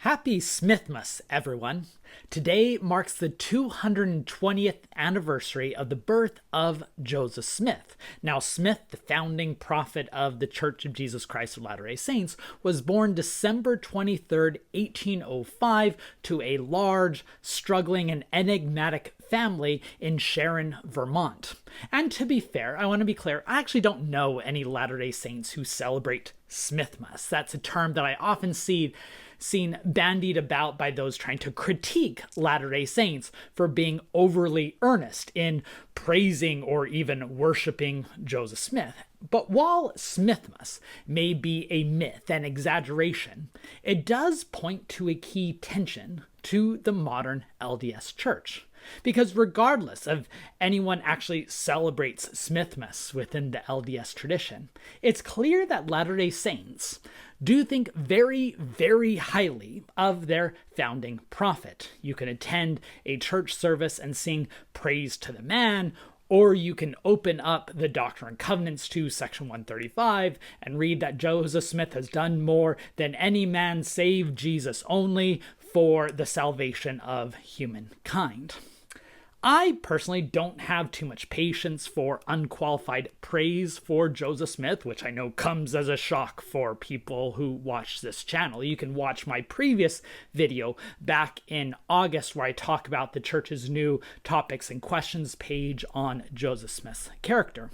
Happy Smithmas, everyone! Today marks the 220th anniversary of the birth of Joseph Smith. Now, Smith, the founding prophet of the Church of Jesus Christ of Latter-day Saints, was born December 23rd, 1805, to a large, struggling, and enigmatic family in Sharon, Vermont. And to be fair, I want to be clear, I actually don't know any Latter-day Saints who celebrate Smithmas. That's a term that I often seen bandied about by those trying to critique Latter-day Saints for being overly earnest in praising or even worshiping Joseph Smith. But while Smithmas may be a myth and exaggeration, it does point to a key tension to the modern LDS Church. Because regardless of anyone actually celebrates Smithmas within the LDS tradition, it's clear that Latter-day Saints do think very, very highly of their founding prophet. You can attend a church service and sing praise to the man, or you can open up the Doctrine and Covenants to section 135 and read that Joseph Smith has done more than any man save Jesus only for the salvation of humankind. I personally don't have too much patience for unqualified praise for Joseph Smith, which I know comes as a shock for people who watch this channel. You can watch my previous video back in August where I talk about the church's new topics and questions page on Joseph Smith's character.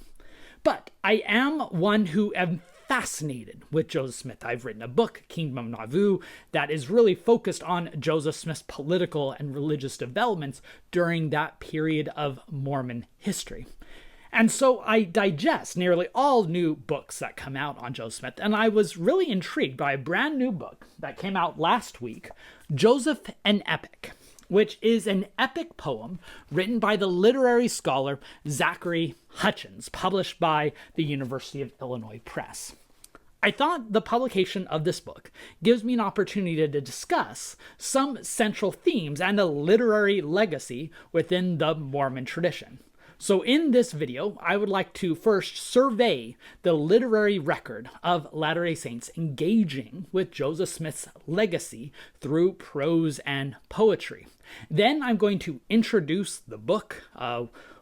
But I am one who am fascinated with Joseph Smith. I've written a book, Kingdom of Nauvoo, that is really focused on Joseph Smith's political and religious developments during that period of Mormon history. And so I digest nearly all new books that come out on Joseph Smith, and I was really intrigued by a brand new book that came out last week, Joseph an Epic, which is an epic poem written by the literary scholar Zachary Hutchins, published by the University of Illinois Press. I thought the publication of this book gives me an opportunity to discuss some central themes and a literary legacy within the Mormon tradition. So in this video, I would like to first survey the literary record of Latter-day Saints engaging with Joseph Smith's legacy through prose and poetry. Then I'm going to introduce the book,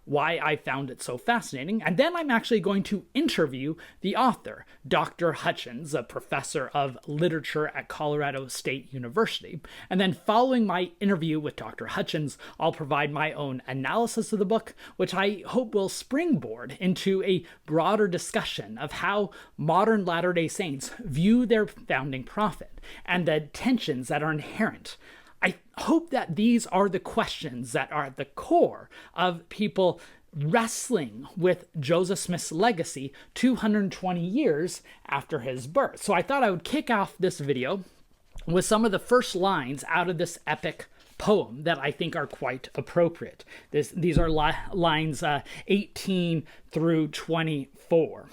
why I found it so fascinating, and then I'm actually going to interview the author, Dr. Hutchins, a professor of literature at Colorado State University. And then following my interview with Dr. Hutchins, I'll provide my own analysis of the book, which I hope will springboard into a broader discussion of how modern Latter-day Saints view their founding prophet and the tensions that are inherent. I hope that these are the questions that are at the core of people wrestling with Joseph Smith's legacy 220 years after his birth. So I thought I would kick off this video with some of the first lines out of this epic poem that I think are quite appropriate. These are lines 18 through 24.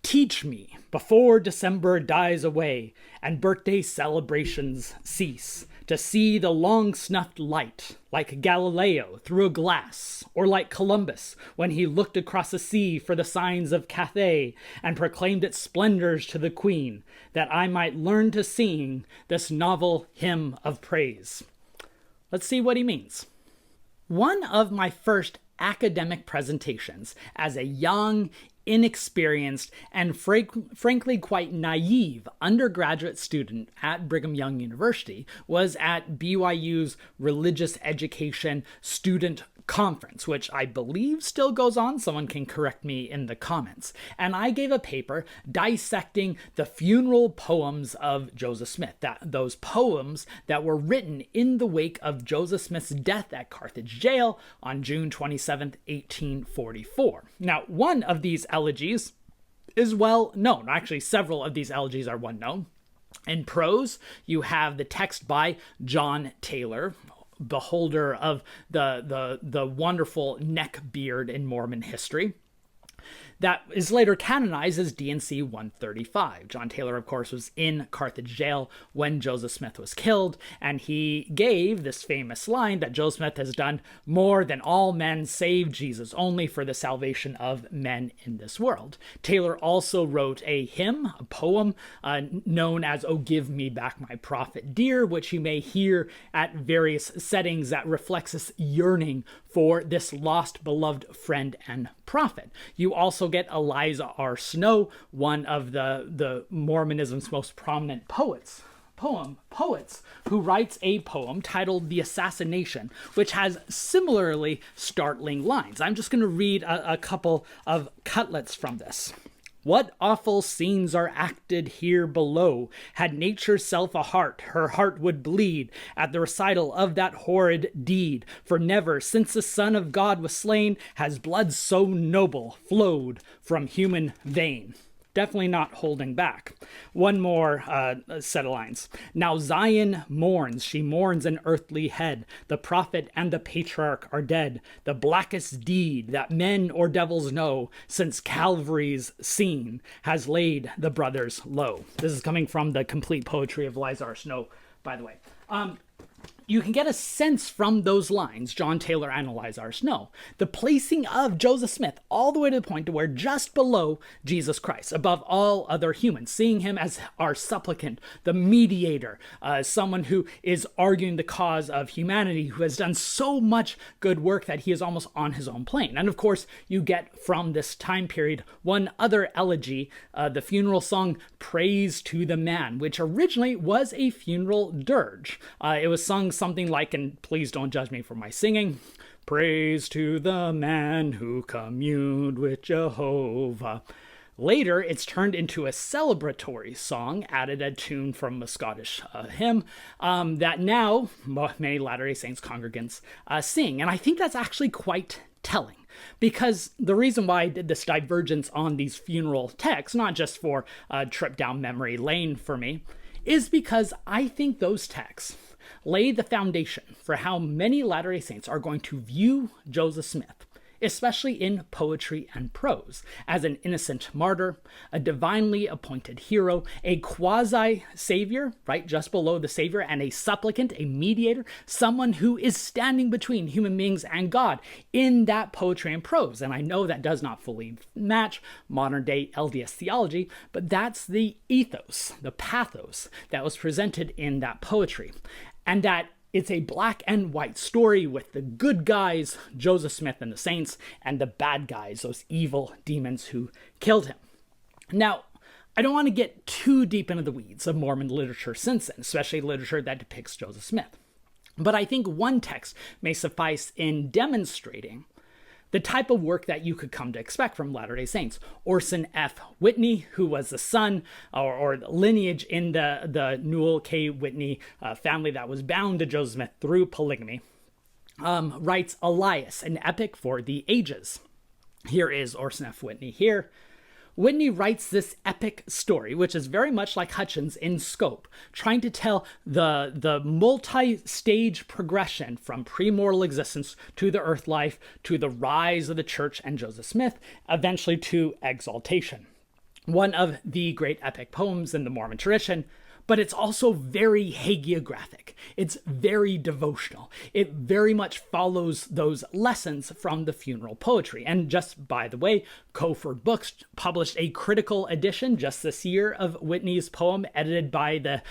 Teach me, before December dies away and birthday celebrations cease, to see the long-snuffed light, like Galileo through a glass, or like Columbus when he looked across the sea for the signs of Cathay and proclaimed its splendors to the Queen, that I might learn to sing this novel hymn of praise. Let's see what he means. One of my first academic presentations as a young, inexperienced, and frankly quite naive undergraduate student at Brigham Young University was at BYU's Religious Education Student Conference, which I believe still goes on. Someone can correct me in the comments. And I gave a paper dissecting the funeral poems of Joseph Smith, those poems that were written in the wake of Joseph Smith's death at Carthage Jail on June 27th, 1844. Now, one of these elegies is well known. Actually, several of these elegies are well known. In prose, you have the text by John Taylor, beholder of the wonderful neck beard in Mormon history. that is later canonized as D&C 135. John Taylor, of course, was in Carthage jail when Joseph Smith was killed, and he gave this famous line that Joseph Smith has done more than all men save Jesus only for the salvation of men in this world. Taylor also wrote a hymn, a poem, known as "O Give Me Back My Prophet Dear," which you may hear at various settings that reflects this yearning for this lost, beloved friend and prophet. You also get Eliza R. Snow, one of the Mormonism's most prominent poets, who writes a poem titled "The Assassination," which has similarly startling lines. I'm just going to read a couple of cutlets from this. What awful scenes are acted here below! Had nature's self a heart, her heart would bleed at the recital of that horrid deed. For never, since the Son of God was slain, has blood so noble flowed from human vein. Definitely not holding back. One more set of lines. Now Zion mourns, she mourns an earthly head. The prophet and the patriarch are dead. The blackest deed that men or devils know since Calvary's scene has laid the brothers low. This is coming from the complete poetry of Eliza R. Snow, by the way. You can get a sense from those lines, John Taylor and Eliza R. Snow, the placing of Joseph Smith all the way to the point to where just below Jesus Christ, above all other humans, seeing him as our supplicant, the mediator, someone who is arguing the cause of humanity, who has done so much good work that he is almost on his own plane. And of course, you get from this time period one other elegy, the funeral song Praise to the Man, which originally was a funeral dirge. It was sung something like, and please don't judge me for my singing, praise to the man who communed with Jehovah. Later, it's turned into a celebratory song, added a tune from a Scottish hymn that now many Latter-day Saints congregants sing. And I think that's actually quite telling. Because the reason why I did this divergence on these funeral texts, not just for a trip down memory lane for me, is because I think those texts lay the foundation for how many Latter-day Saints are going to view Joseph Smith, especially in poetry and prose, as an innocent martyr, a divinely appointed hero, a quasi-savior, right, just below the savior, and a supplicant, a mediator, someone who is standing between human beings and God in that poetry and prose. And I know that does not fully match modern-day LDS theology, but that's the ethos, the pathos that was presented in that poetry. And that it's a black and white story with the good guys, Joseph Smith and the saints, and the bad guys, those evil demons who killed him. Now, I don't want to get too deep into the weeds of Mormon literature since then, especially literature that depicts Joseph Smith. But I think one text may suffice in demonstrating the type of work that you could come to expect from Latter-day Saints. Orson F. Whitney, who was the son or lineage in the Newell K. Whitney family that was bound to Joseph Smith through polygamy, writes Elias, an epic for the ages. Here is Orson F. Whitney here. Whitney writes this epic story, which is very much like Hutchins in scope, trying to tell the multi-stage progression from premortal existence to the earth life, to the rise of the church and Joseph Smith, eventually to exaltation. One of the great epic poems in the Mormon tradition, but it's also very hagiographic. It's very devotional. It very much follows those lessons from the funeral poetry. And just by the way, Cofer Books published a critical edition just this year of Whitney's poem, edited by the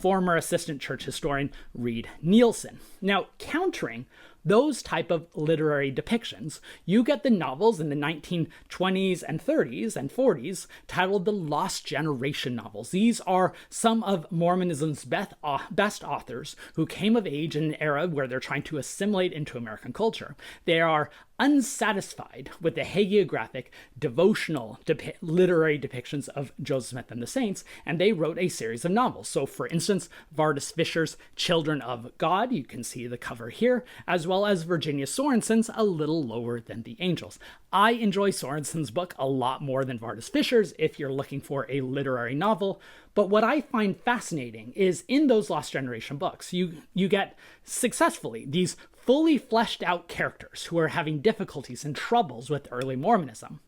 former assistant church historian Reed Nielsen. Now, countering those type of literary depictions, you get the novels in the 1920s and 30s and 40s titled the Lost Generation novels. These are some of Mormonism's best authors who came of age in an era where they're trying to assimilate into American culture. They are unsatisfied with the hagiographic, devotional literary depictions of Joseph Smith and the Saints, and they wrote a series of novels. So, for instance, Vardis Fisher's Children of God, you can see the cover here, as well as Virginia Sorensen's A Little Lower Than the Angels. I enjoy Sorensen's book a lot more than Vardis Fisher's if you're looking for a literary novel, but what I find fascinating is in those Lost Generation books, you get successfully these fully fleshed out characters who are having difficulties and troubles with early Mormonism,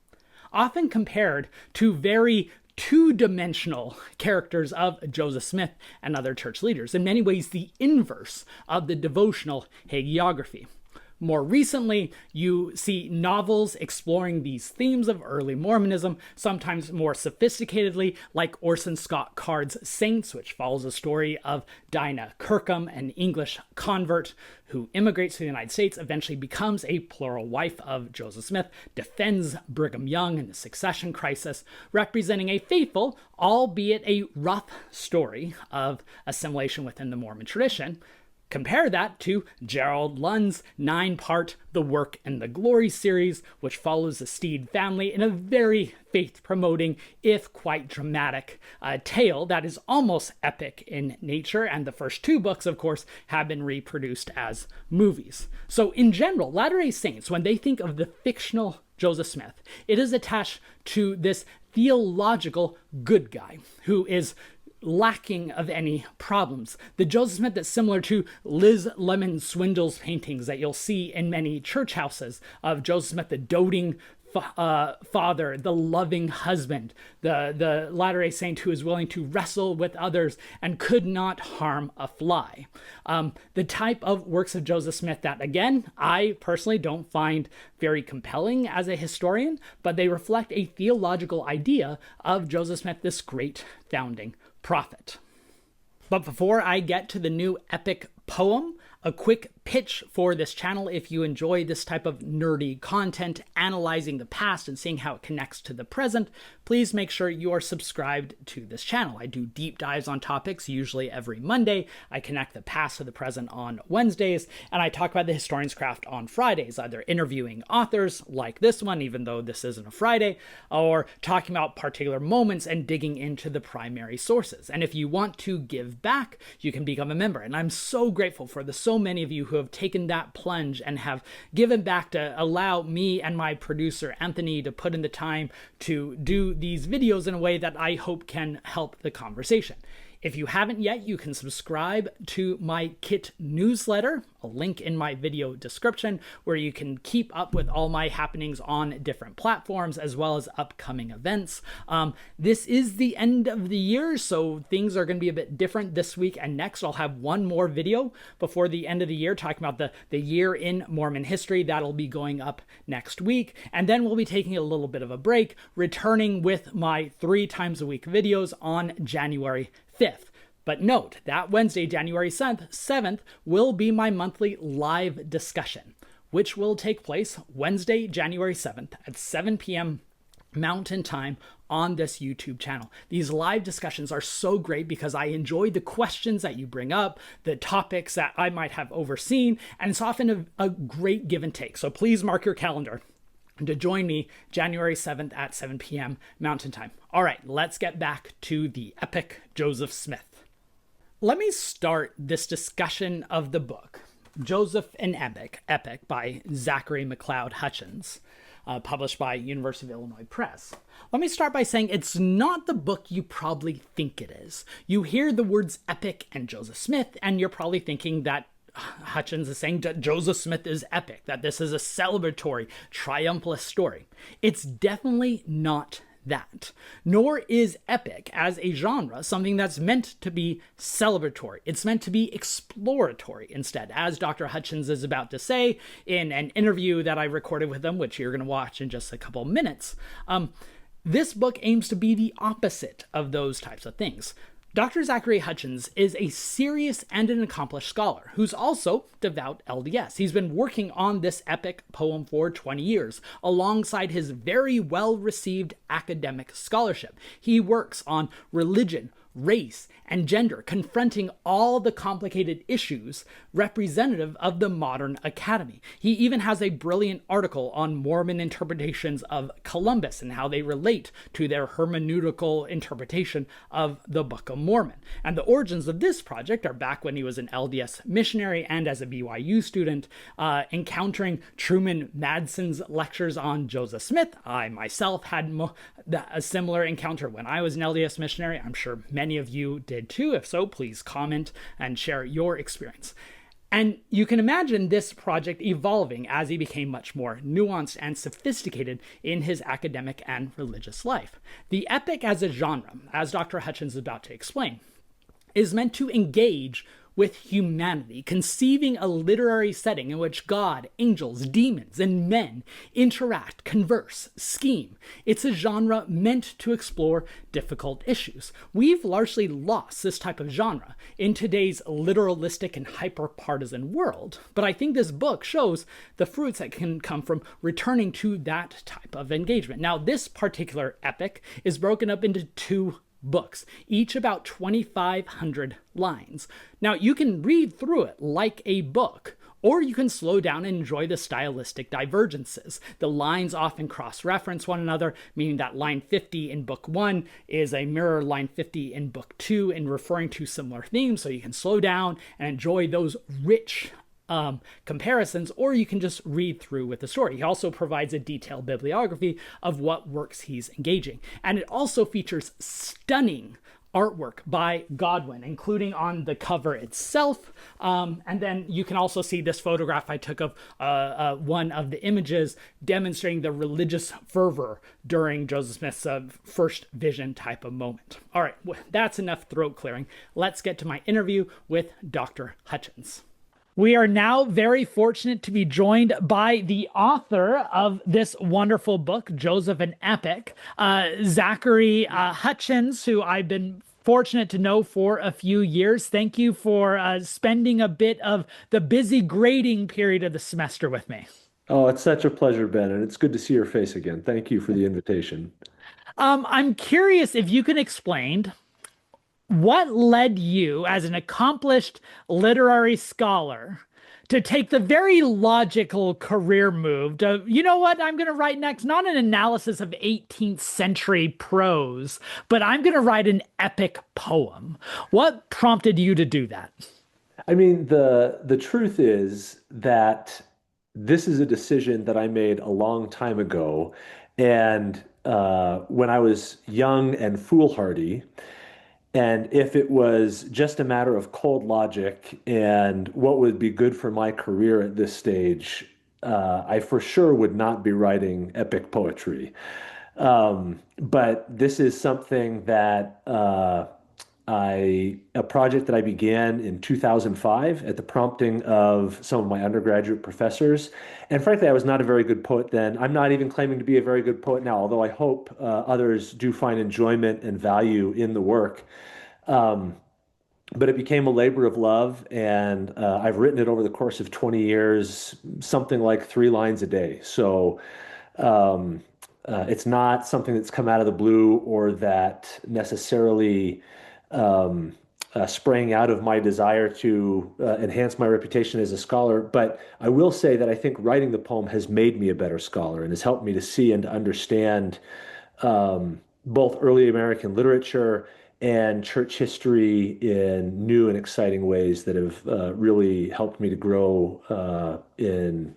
often compared to very two-dimensional characters of Joseph Smith and other church leaders, in many ways the inverse of the devotional hagiography. More recently, you see novels exploring these themes of early Mormonism, sometimes more sophisticatedly, like Orson Scott Card's Saints, which follows the story of Dinah Kirkham, an English convert who immigrates to the United States, eventually becomes a plural wife of Joseph Smith, defends Brigham Young in the succession crisis, representing a faithful, albeit a rough story of assimilation within the Mormon tradition. Compare that to Gerald Lund's 9-part The Work and the Glory series, which follows the Steed family in a very faith-promoting, if quite dramatic, tale that is almost epic in nature, and the first 2 books, of course, have been reproduced as movies. So in general, Latter-day Saints, when they think of the fictional Joseph Smith, it is attached to this theological good guy who is lacking of any problems. The Joseph Smith that's similar to Liz Lemon Swindle's paintings that you'll see in many church houses of Joseph Smith, the doting father, the loving husband, the Latter-day Saint who is willing to wrestle with others and could not harm a fly. The type of works of Joseph Smith that, again, I personally don't find very compelling as a historian, but they reflect a theological idea of Joseph Smith, this great founding prophet. But before I get to the new epic poem, a quick pitch for this channel. If you enjoy this type of nerdy content, analyzing the past and seeing how it connects to the present, please make sure you are subscribed to this channel. I do deep dives on topics, usually every Monday. I connect the past to the present on Wednesdays, and I talk about the historian's craft on Fridays, either interviewing authors like this one, even though this isn't a Friday, or talking about particular moments and digging into the primary sources. And if you want to give back, you can become a member. And I'm so grateful for the so many of you who have taken that plunge and have given back to allow me and my producer Anthony to put in the time to do these videos in a way that I hope can help the conversation. If you haven't yet, you can subscribe to my Kit newsletter, a link in my video description, where you can keep up with all my happenings on different platforms as well as upcoming events. This is the end of the year, so things are going to be a bit different this week and next. I'll have one more video before the end of the year talking about the year in Mormon history. That'll be going up next week. And then we'll be taking a little bit of a break, returning with my 3 times a week videos on January 5th. But note, that Wednesday, January 7th, will be my monthly live discussion, which will take place Wednesday, January 7th at 7 p.m. Mountain Time on this YouTube channel. These live discussions are so great because I enjoy the questions that you bring up, the topics that I might have overseen, and it's often a great give and take. So please mark your calendar to join me January 7th at 7 p.m. Mountain Time. All right, let's get back to the epic Joseph Smith. Let me start this discussion of the book, Joseph an Epic by Zachary McLeod Hutchins, published by University of Illinois Press. Let me start by saying it's not the book you probably think it is. You hear the words epic and Joseph Smith, and you're probably thinking that Hutchins is saying that Joseph Smith is epic, that this is a celebratory, triumphalist story. It's definitely not that. Nor is epic as a genre something that's meant to be celebratory. It's meant to be exploratory instead, as Dr. Hutchins is about to say in an interview that I recorded with him, which you're going to watch in just a couple minutes. This book aims to be the opposite of those types of things. Dr. Zachary Hutchins is a serious and an accomplished scholar who's also devout LDS. He's been working on this epic poem for 20 years, alongside his very well-received academic scholarship. He works on religion, race, and gender, confronting all the complicated issues representative of the modern academy. He even has a brilliant article on Mormon interpretations of Columbus and how they relate to their hermeneutical interpretation of the Book of Mormon. And the origins of this project are back when he was an LDS missionary and as a BYU student, encountering Truman Madsen's lectures on Joseph Smith. I myself had a similar encounter when I was an LDS missionary. I'm sure many of you did too. If so, please comment and share your experience. And you can imagine this project evolving as he became much more nuanced and sophisticated in his academic and religious life. The epic as a genre, as Dr. Hutchins is about to explain, is meant to engage with humanity, conceiving a literary setting in which God, angels, demons, and men interact, converse, scheme. It's a genre meant to explore difficult issues. We've largely lost this type of genre in today's literalistic and hyper-partisan world, but I think this book shows the fruits that can come from returning to that type of engagement. Now, this particular epic is broken up into two books, each about 2,500 lines. Now, you can read through it like a book, or you can slow down and enjoy the stylistic divergences. The lines often cross-reference one another, meaning that line 50 in book 1 is a mirror line 50 in book 2 in referring to similar themes, so you can slow down and enjoy those rich comparisons, or you can just read through with the story. He also provides a detailed bibliography of what works he's engaging. And it also features stunning artwork by Godwin, including on the cover itself. And then you can also see this photograph I took of one of the images demonstrating the religious fervor during Joseph Smith's first vision type of moment. All right, that's enough throat clearing. Let's get to my interview with Dr. Hutchins. We are now very fortunate to be joined by the author of this wonderful book, Joseph an Epic, Zachary Hutchins, who I've been fortunate to know for a few years. Thank you for spending a bit of the busy grading period of the semester with me. Oh, it's such a pleasure, Ben, and it's good to see your face again. Thank you for the invitation. I'm curious if you can explain what led you, as an accomplished literary scholar, to take the very logical career move to, you know what, I'm going to write next, not an analysis of 18th century prose, but I'm going to write an epic poem. What prompted you to do that? I mean, the truth is that this is a decision that I made a long time ago, and when I was young and foolhardy. And if it was just a matter of cold logic and what would be good for my career at this stage, I for sure would not be writing epic poetry. But this is something that a project that I began in 2005 at the prompting of some of my undergraduate professors. And frankly, I was not a very good poet then. I'm not even claiming to be a very good poet now, although I hope others do find enjoyment and value in the work. Um, but it became a labor of love, and I've written it over the course of 20 years, something like 3 lines a day. So um, it's not something that's come out of the blue or that necessarily um, sprang out of my desire to enhance my reputation as a scholar. But I will say that I think writing the poem has made me a better scholar and has helped me to see and to understand both early American literature and church history in new and exciting ways that have really helped me to grow in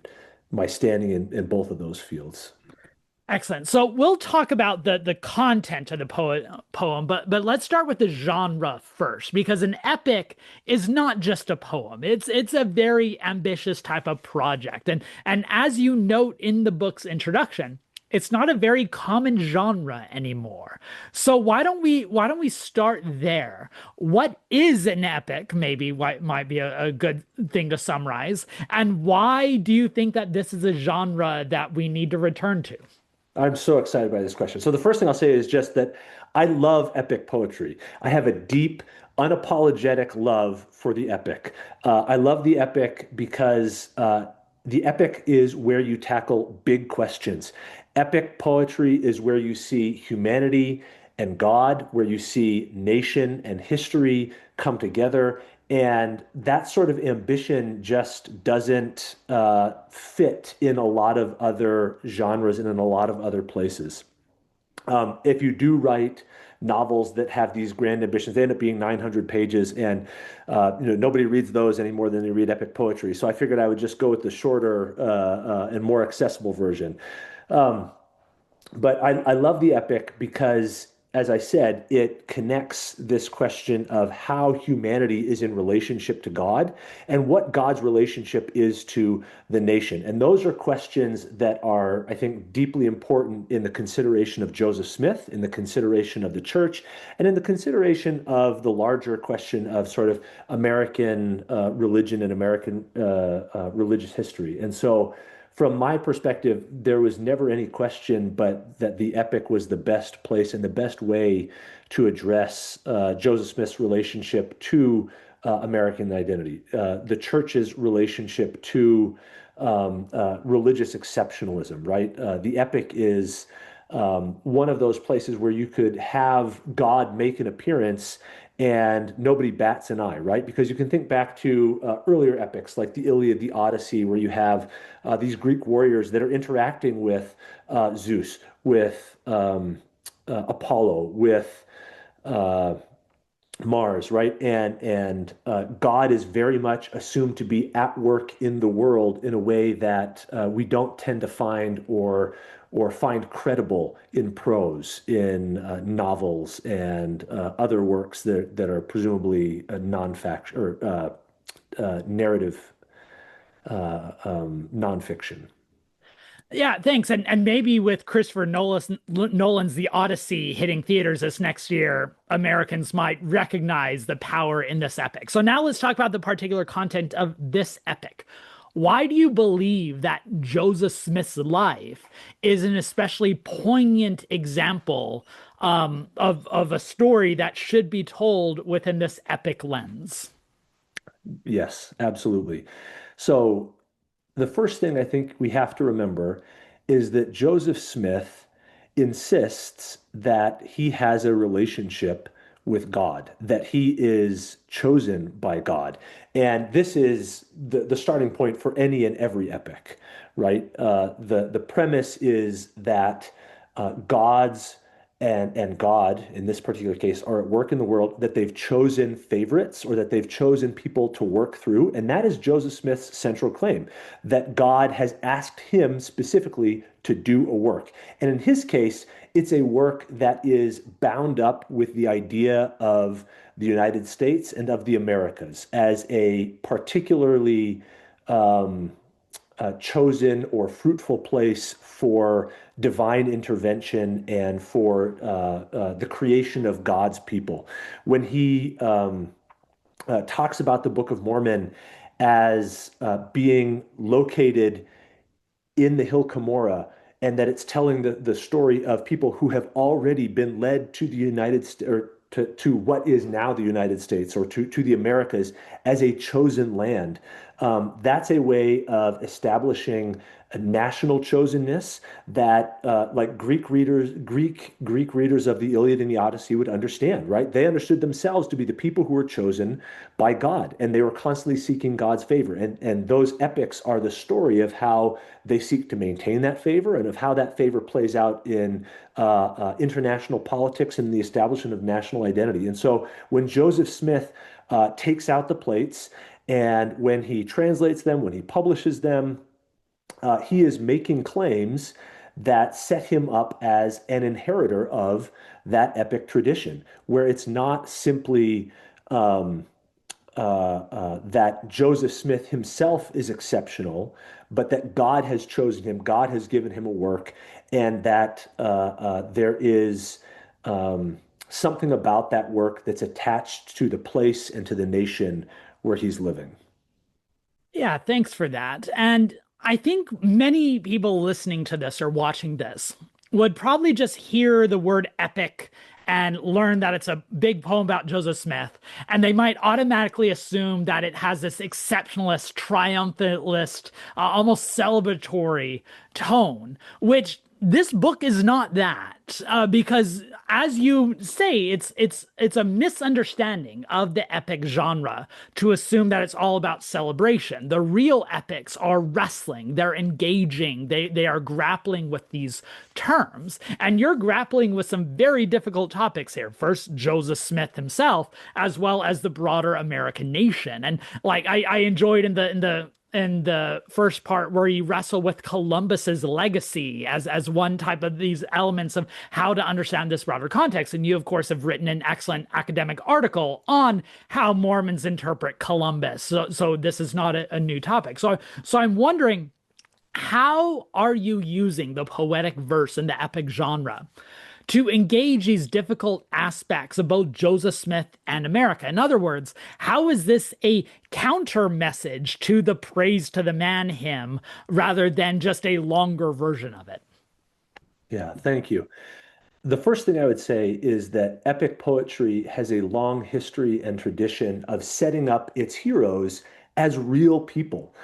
my standing in both of those fields. Excellent. So we'll talk about the content of the poem, but let's start with the genre first, because an epic is not just a poem. It's a very ambitious type of project. And as you note in the book's introduction, it's not a very common genre anymore. So why don't we start there? What is an epic? Maybe what might be a good thing to summarize. And why do you think that this is a genre that we need to return to? I'm so excited by this question. So the first thing I'll say is just that I love epic poetry. I have a deep, unapologetic love for the epic. I love the epic because the epic is where you tackle big questions. Epic poetry is where you see humanity and God, where you see nation and history come together. And that sort of ambition just doesn't fit in a lot of other genres and in a lot of other places. If you do write novels that have these grand ambitions, they end up being 900 pages, and nobody reads those any more than they read epic poetry. So I figured I would just go with the shorter and more accessible version. Um, but I love the epic because as I said, it connects this question of how humanity is in relationship to God and what God's relationship is to the nation. And those are questions that are, I think, deeply important in the consideration of Joseph Smith, in the consideration of the church, and in the consideration of the larger question of sort of American religion and American religious history. And so, from my perspective, there was never any question but that the epic was the best place and the best way to address Joseph Smith's relationship to American identity, the church's relationship to religious exceptionalism, right? The epic is one of those places where you could have God make an appearance and nobody bats an eye, right? Because you can think back to earlier epics like the Iliad, the Odyssey, where you have these Greek warriors that are interacting with Zeus, with Apollo, with uh, Mars, right? And God is very much assumed to be at work in the world in a way that we don't tend to find or find credible in prose, in novels and other works that are presumably non-fact or narrative nonfiction. Yeah, thanks. And maybe with Nolan's The Odyssey hitting theaters this next year, Americans might recognize the power in this epic. So now let's talk about the particular content of this epic. Why do you believe that Joseph Smith's life is an especially poignant example of a story that should be told within this epic lens? Yes, absolutely. So the first thing I think we have to remember is that Joseph Smith insists that he has a relationship with God, that he is chosen by God. And this is the starting point for any and every epic, right? The premise is that God's and God, in this particular case, are at work in the world, that they've chosen favorites or that they've chosen people to work through. And that is Joseph Smith's central claim, that God has asked him specifically to do a work. And in his case, it's a work that is bound up with the idea of the United States and of the Americas as a particularly chosen or fruitful place for divine intervention and for the creation of God's people. When he talks about the Book of Mormon as being located in the hill Cumorah, and that it's telling the story of people who have already been led to the United States or to what is now the United States or to the Americas as a chosen land. That's a way of establishing a national chosenness that like Greek readers of the Iliad and the Odyssey would understand, right? They understood themselves to be the people who were chosen by God, and they were constantly seeking God's favor. And those epics are the story of how they seek to maintain that favor and of how that favor plays out in international politics and the establishment of national identity. And so when Joseph Smith takes out the plates and when he translates them, when he publishes them, he is making claims that set him up as an inheritor of that epic tradition, where it's not simply that Joseph Smith himself is exceptional, but that God has chosen him, God has given him a work, and that there is something about that work that's attached to the place and to the nation where he's living. Yeah, thanks for that. And I think many people listening to this or watching this would probably just hear the word epic and learn that it's a big poem about Joseph Smith, and they might automatically assume that it has this exceptionalist, triumphalist, almost celebratory tone, which this book is not that, because as you say, it's a misunderstanding of the epic genre to assume that it's all about celebration. The real epics are wrestling, they're engaging, they are grappling with these terms, and you're grappling with some very difficult topics here. First, Joseph Smith himself, as well as the broader American nation. And like I enjoyed in the in the first part where you wrestle with Columbus's legacy as one type of these elements of how to understand this broader context. And you, of course, have written an excellent academic article on how Mormons interpret Columbus. So this is not a new topic. So I'm wondering, how are you using the poetic verse and the epic genre to engage these difficult aspects of both Joseph Smith and America? In other words, how is this a counter message to the Praise to the Man hymn rather than just a longer version of it? Yeah, thank you. The first thing I would say is that epic poetry has a long history and tradition of setting up its heroes as real people.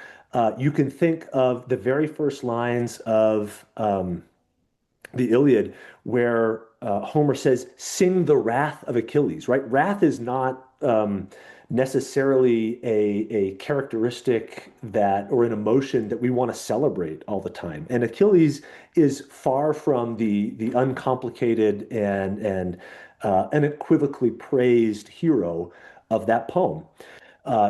You can think of the very first lines of the Iliad, where Homer says, "Sing the wrath of Achilles," right? Wrath is not necessarily a characteristic that or an emotion that we want to celebrate all the time. And Achilles is far from the uncomplicated and unequivocally praised hero of that poem.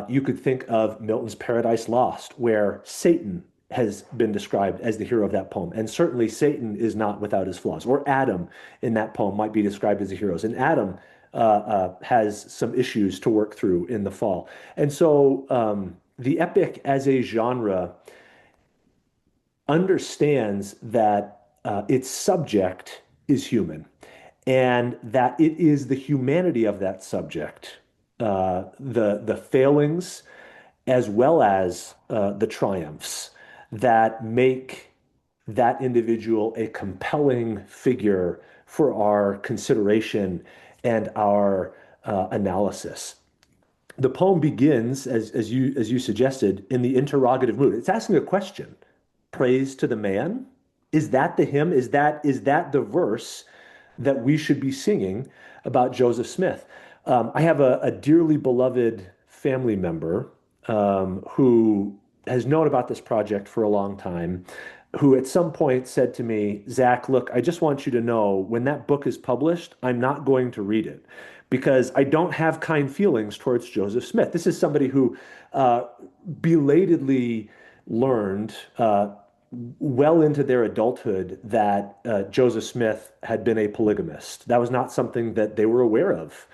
You could think of Milton's Paradise Lost, where Satan has been described as the hero of that poem. And certainly Satan is not without his flaws. Or Adam in that poem might be described as a hero. And Adam has some issues to work through in the fall. And so the epic as a genre understands that its subject is human and that it is the humanity of that subject, the failings as well as the triumphs that make that individual a compelling figure for our consideration and our analysis. The poem begins, as you suggested, in the interrogative mood. It's asking a question. Praise to the man? Is that the hymn? Is that the verse that we should be singing about Joseph Smith? I have a dearly beloved family member who has known about this project for a long time, who at some point said to me, "Zach, look, I just want you to know when that book is published, I'm not going to read it because I don't have kind feelings towards Joseph Smith." This is somebody who belatedly learned well into their adulthood that Joseph Smith had been a polygamist. That was not something that they were aware of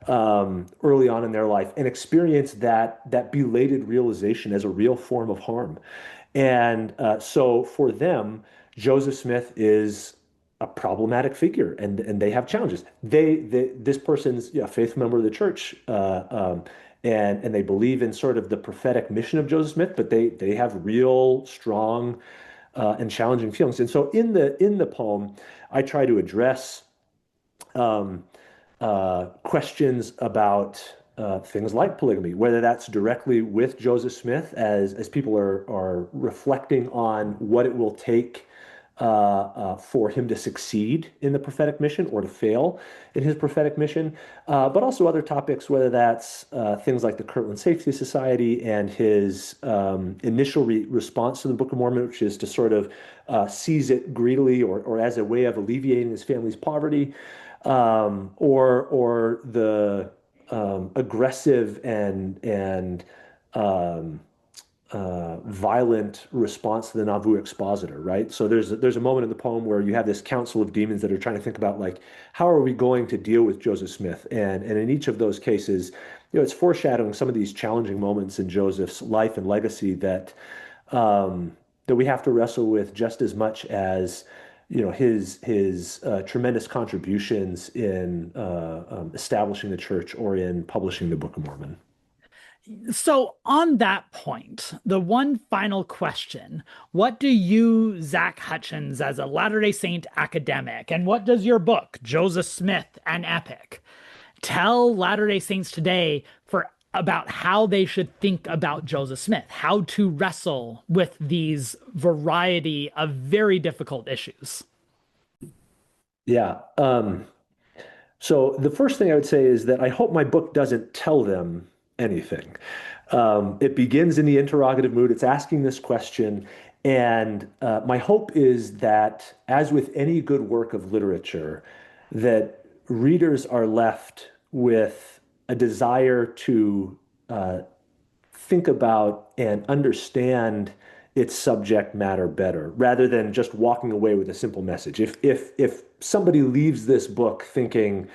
early on in their life, and experienced that belated realization as a real form of harm. And so for them, Joseph Smith is a problematic figure, and they have challenges. This person's a faithful member of the church, and they believe in sort of the prophetic mission of Joseph Smith, but they have real strong and challenging feelings. And so in the poem, I try to address questions about things like polygamy, whether that's directly with Joseph Smith as people are reflecting on what it will take for him to succeed in the prophetic mission or to fail in his prophetic mission, but also other topics, whether that's things like the Kirtland Safety Society and his initial response to the Book of Mormon, which is to sort of seize it greedily or as a way of alleviating his family's poverty, or the aggressive and violent response to the Nauvoo expositor, right? So there's a moment in the poem where you have this council of demons that are trying to think about, like, how are we going to deal with Joseph Smith? And in each of those cases, it's foreshadowing some of these challenging moments in Joseph's life and legacy that we have to wrestle with just as much as his tremendous contributions in establishing the church or in publishing the Book of Mormon. So, on that point, the one final question: what do you, Zach Hutchins, as a Latter-day Saint academic, and what does your book, Joseph Smith and Epic, tell Latter-day Saints today about how they should think about Joseph Smith, how to wrestle with these variety of very difficult issues? Yeah. So the first thing I would say is that I hope my book doesn't tell them anything. It begins in the interrogative mood. It's asking this question. And my hope is that, as with any good work of literature, that readers are left with a desire to think about and understand its subject matter better rather than just walking away with a simple message. If somebody leaves this book thinking,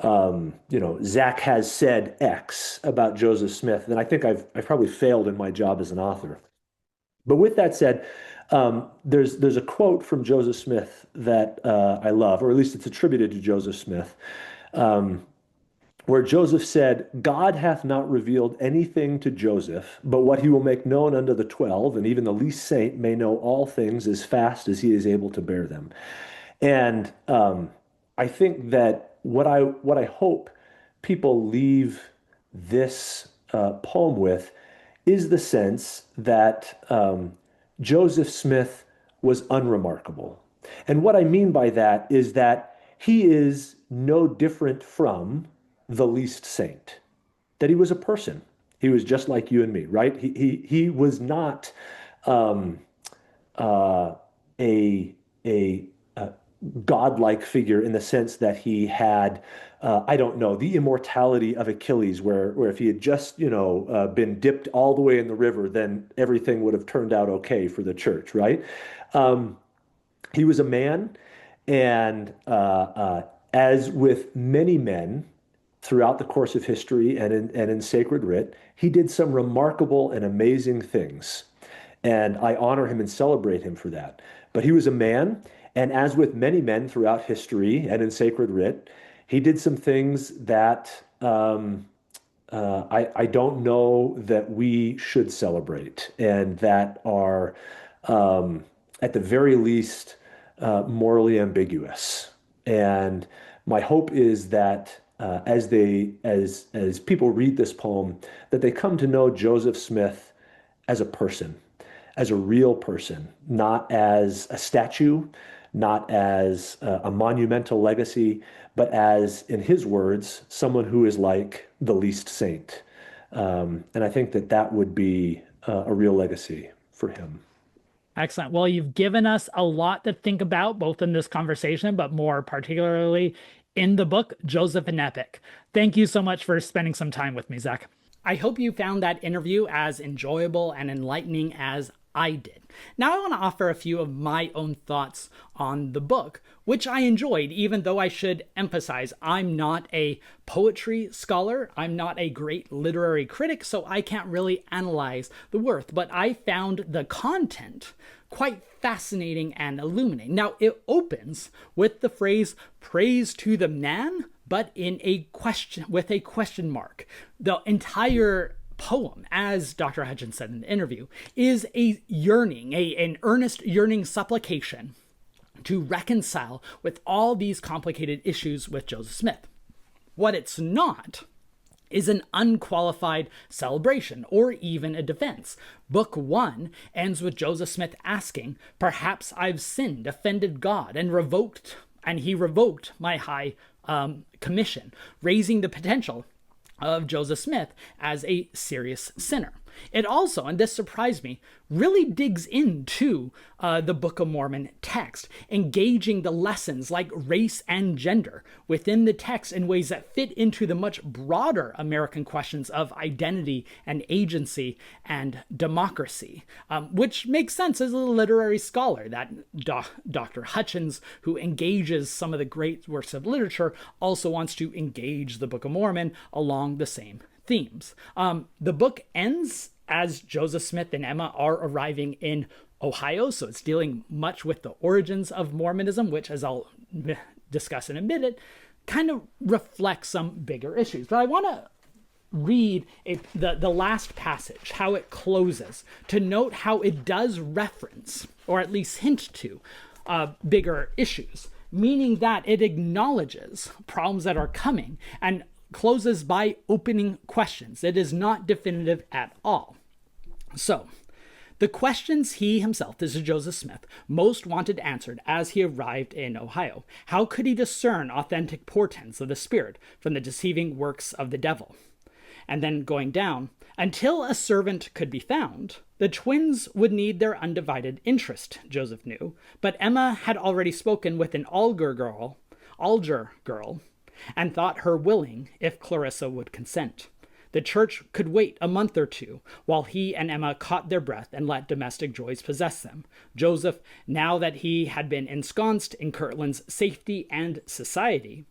Zach has said X about Joseph Smith, then I think I've probably failed in my job as an author. But with that said, there's a quote from Joseph Smith that I love, or at least it's attributed to Joseph Smith, um, where Joseph said, God hath not revealed anything to Joseph, but what he will make known unto the 12, and even the least saint may know all things as fast as he is able to bear them. And I think that what I hope people leave this poem with is the sense that Joseph Smith was unremarkable. And what I mean by that is that he is no different from the least saint, that he was a person. He was just like you and me, right? He was not um, a, a godlike figure in the sense that he had, I don't know, the immortality of Achilles, where if he had just, been dipped all the way in the river, then everything would have turned out okay for the church, right? Um, he was a man, and as with many men throughout the course of history and in sacred writ, he did some remarkable and amazing things. And I honor him and celebrate him for that. But he was a man, and as with many men throughout history and in sacred writ, he did some things that I don't know that we should celebrate and that are, at the very least, morally ambiguous. And my hope is that as people read this poem, that they come to know Joseph Smith as a person, as a real person, not as a statue, not as a monumental legacy, but as, in his words, someone who is like the least saint. And I think that that would be a real legacy for him. Excellent. Well, you've given us a lot to think about, both in this conversation, but more particularly in the book, Joseph an Epic. Thank you so much for spending some time with me, Zach. I hope you found that interview as enjoyable and enlightening as I did. Now I want to offer a few of my own thoughts on the book, which I enjoyed, even though I should emphasize I'm not a poetry scholar, I'm not a great literary critic, so I can't really analyze the work, but I found the content quite fascinating and illuminating. Now it opens with the phrase, praise to the man, but in a question, with a question mark. The entire poem, as Dr. Hutchins said in the interview, is a yearning, an earnest yearning supplication to reconcile with all these complicated issues with Joseph Smith. What it's not is an unqualified celebration or even a defense. Book 1 ends with Joseph Smith asking, perhaps I've sinned, offended God, and he revoked my high commission, raising the potential of Joseph Smith as a serious sinner. It also, and this surprised me, really digs into the Book of Mormon text, engaging the lessons like race and gender within the text in ways that fit into the much broader American questions of identity and agency and democracy, which makes sense as a literary scholar that Dr. Hutchins, who engages some of the great works of literature, also wants to engage the Book of Mormon along the same themes. The book ends as Joseph Smith and Emma are arriving in Ohio, so it's dealing much with the origins of Mormonism, which, as I'll discuss in a minute, kind of reflects some bigger issues. But I want to read the last passage, how it closes, to note how it does reference, or at least hint to, bigger issues, meaning that it acknowledges problems that are coming and closes by opening questions. It is not definitive at all. So, the questions he himself, this is Joseph Smith, most wanted answered as he arrived in Ohio. How could he discern authentic portents of the Spirit from the deceiving works of the devil? And then going down, until a servant could be found, the twins would need their undivided interest, Joseph knew, but Emma had already spoken with an Alger girl, and thought her willing if Clarissa would consent. The church could wait a month or two while he and Emma caught their breath and let domestic joys possess them. Joseph, now that he had been ensconced in Kirtland's safety and society,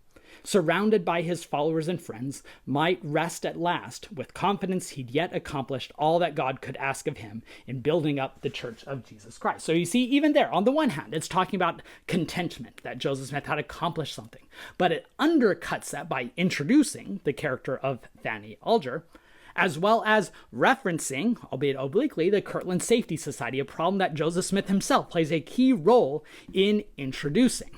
surrounded by his followers and friends, might rest at last with confidence he'd yet accomplished all that God could ask of him in building up the Church of Jesus Christ. So you see, even there, on the one hand, it's talking about contentment, that Joseph Smith had accomplished something, but it undercuts that by introducing the character of Fanny Alger, as well as referencing, albeit obliquely, the Kirtland Safety Society, a problem that Joseph Smith himself plays a key role in introducing.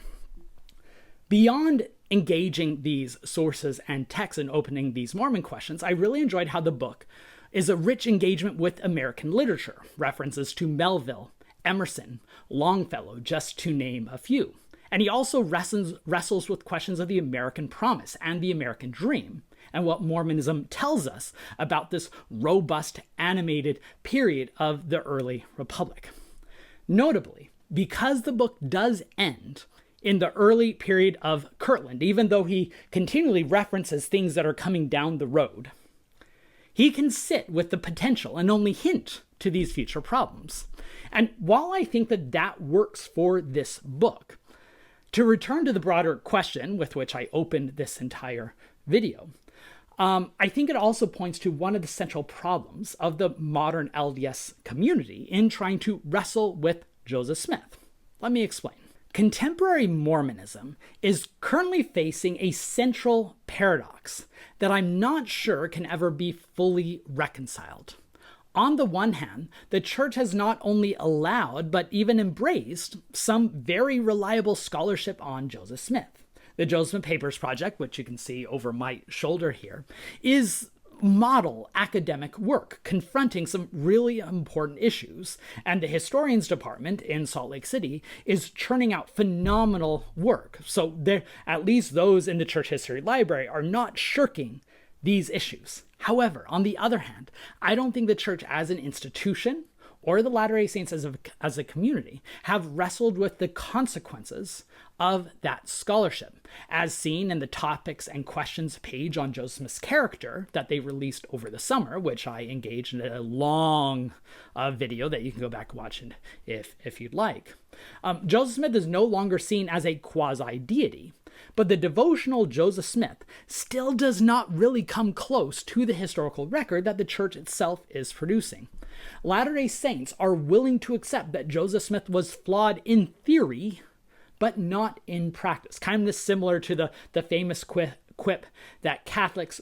Beyond engaging these sources and texts and opening these Mormon questions, I really enjoyed how the book is a rich engagement with American literature, references to Melville, Emerson, Longfellow, just to name a few. And he also wrestles with questions of the American promise and the American dream, and what Mormonism tells us about this robust, animated period of the early Republic. Notably, because the book does end in the early period of Kirtland, even though he continually references things that are coming down the road, he can sit with the potential and only hint to these future problems. And while I think that that works for this book, to return to the broader question with which I opened this entire video, I think it also points to one of the central problems of the modern LDS community in trying to wrestle with Joseph Smith. Let me explain. Contemporary Mormonism is currently facing a central paradox that I'm not sure can ever be fully reconciled. On the one hand, the church has not only allowed, but even embraced some very reliable scholarship on Joseph Smith. The Joseph Smith Papers Project, which you can see over my shoulder here, is model academic work confronting some really important issues, and the historians department in Salt Lake City is churning out phenomenal work. So at least those in the church history library are not shirking these issues. However, on the other hand, I don't think the church as an institution or the Latter-day Saints as a community have wrestled with the consequences of that scholarship, as seen in the topics and questions page on Joseph Smith's character that they released over the summer, which I engaged in a long video that you can go back and watch if you'd like. Joseph Smith is no longer seen as a quasi-deity, but the devotional Joseph Smith still does not really come close to the historical record that the church itself is producing. Latter-day Saints are willing to accept that Joseph Smith was flawed in theory, but not in practice. Kind of similar to the famous quip that Catholic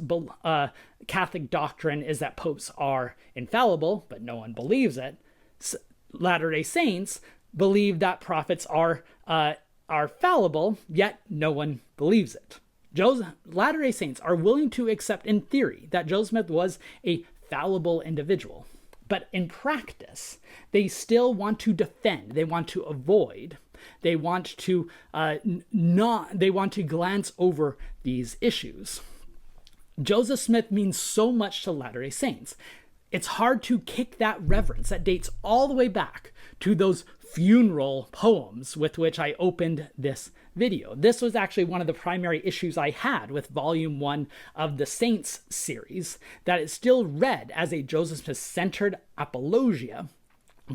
doctrine is that popes are infallible, but no one believes it. Latter-day Saints believe that prophets are fallible, yet no one believes it. Latter-day Saints are willing to accept in theory that Joseph Smith was a fallible individual, but in practice, they still want to defend, they want to avoid, they want to glance over these issues. Joseph Smith means so much to Latter-day Saints. It's hard to kick that reverence that dates all the way back to those funeral poems with which I opened this video. This was actually one of the primary issues I had with Volume 1 of the Saints series, that it's still read as a Joseph Smith-centered apologia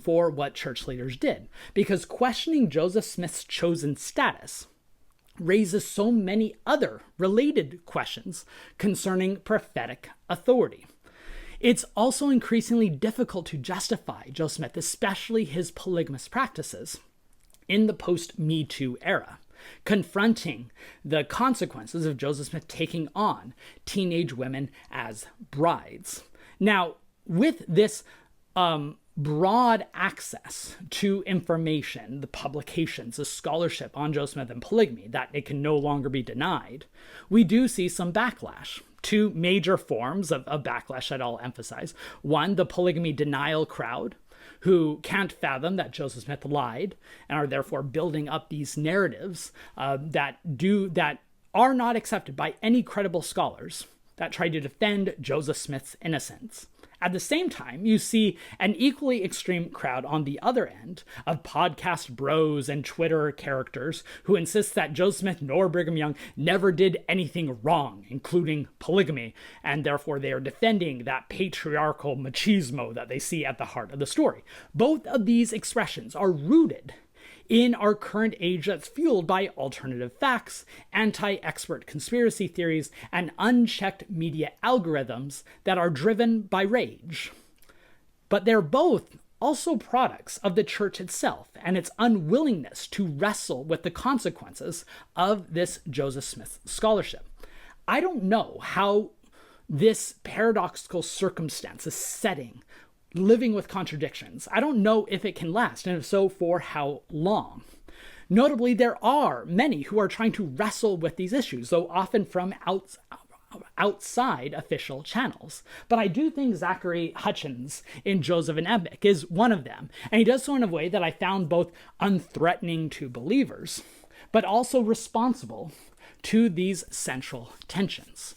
for what church leaders did, because questioning Joseph Smith's chosen status raises so many other related questions concerning prophetic authority. It's also increasingly difficult to justify Joseph Smith, especially his polygamous practices, in the post-Me Too era, confronting the consequences of Joseph Smith taking on teenage women as brides. Now, with this broad access to information, the publications, the scholarship on Joseph Smith and polygamy, that it can no longer be denied, we do see some backlash. Two major forms of backlash that I'll emphasize. One, the polygamy denial crowd, who can't fathom that Joseph Smith lied and are therefore building up these narratives that are not accepted by any credible scholars that try to defend Joseph Smith's innocence. At the same time, you see an equally extreme crowd on the other end of podcast bros and Twitter characters who insist that Joseph Smith nor Brigham Young never did anything wrong, including polygamy, and therefore they are defending that patriarchal machismo that they see at the heart of the story. Both of these expressions are rooted in our current age that's fueled by alternative facts, anti-expert conspiracy theories, and unchecked media algorithms that are driven by rage. But they're both also products of the church itself and its unwillingness to wrestle with the consequences of this Joseph Smith scholarship. I don't know how this paradoxical circumstance, this setting, living with contradictions, I don't know if it can last, and if so, for how long. Notably, there are many who are trying to wrestle with these issues, though often from outside official channels. But I do think Zachary Hutchins in Joseph an Epic is one of them, and he does so in a way that I found both unthreatening to believers, but also responsible to these central tensions.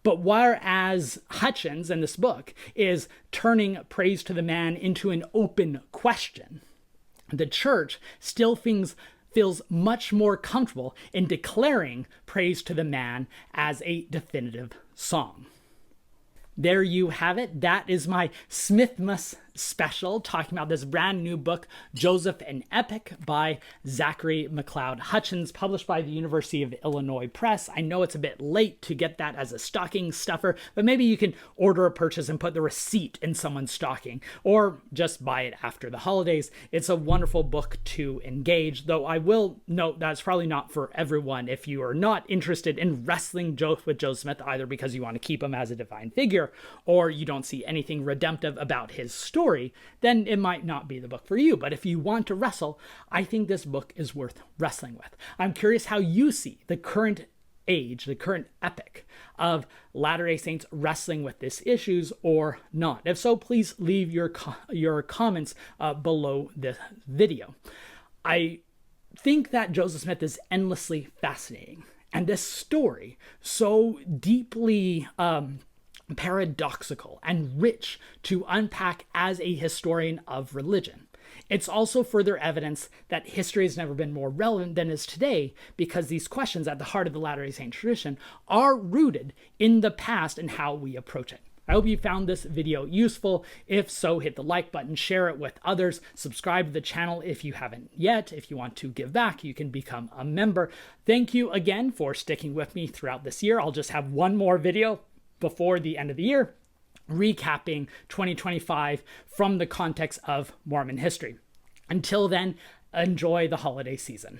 But whereas Hutchins in this book is turning praise to the man into an open question, the church still feels much more comfortable in declaring praise to the man as a definitive song. There you have it. That is my Smithmas special talking about this brand new book, Joseph an Epic by Zachary McLeod Hutchins, published by the University of Illinois Press. I know it's a bit late to get that as a stocking stuffer, but maybe you can order a purchase and put the receipt in someone's stocking, or just buy it after the holidays. It's a wonderful book to engage, though I will note that it's probably not for everyone. If you are not interested in wrestling with Joseph Smith, either because you want to keep him as a divine figure, or you don't see anything redemptive about his story, then it might not be the book for you. But if you want to wrestle, I think this book is worth wrestling with. I'm curious how you see the current age, the current epic of Latter-day Saints wrestling with these issues or not. If so, please leave your comments below this video. I think that Joseph Smith is endlessly fascinating, and this story so deeply paradoxical and rich to unpack as a historian of religion. It's also further evidence that history has never been more relevant than it is today, because these questions at the heart of the Latter-day Saint tradition are rooted in the past and how we approach it. I hope you found this video useful. If so, hit the like button, share it with others, subscribe to the channel if you haven't yet. If you want to give back, you can become a member. Thank you again for sticking with me throughout this year. I'll just have one more video before the end of the year, recapping 2025 from the context of Mormon history. Until then, enjoy the holiday season.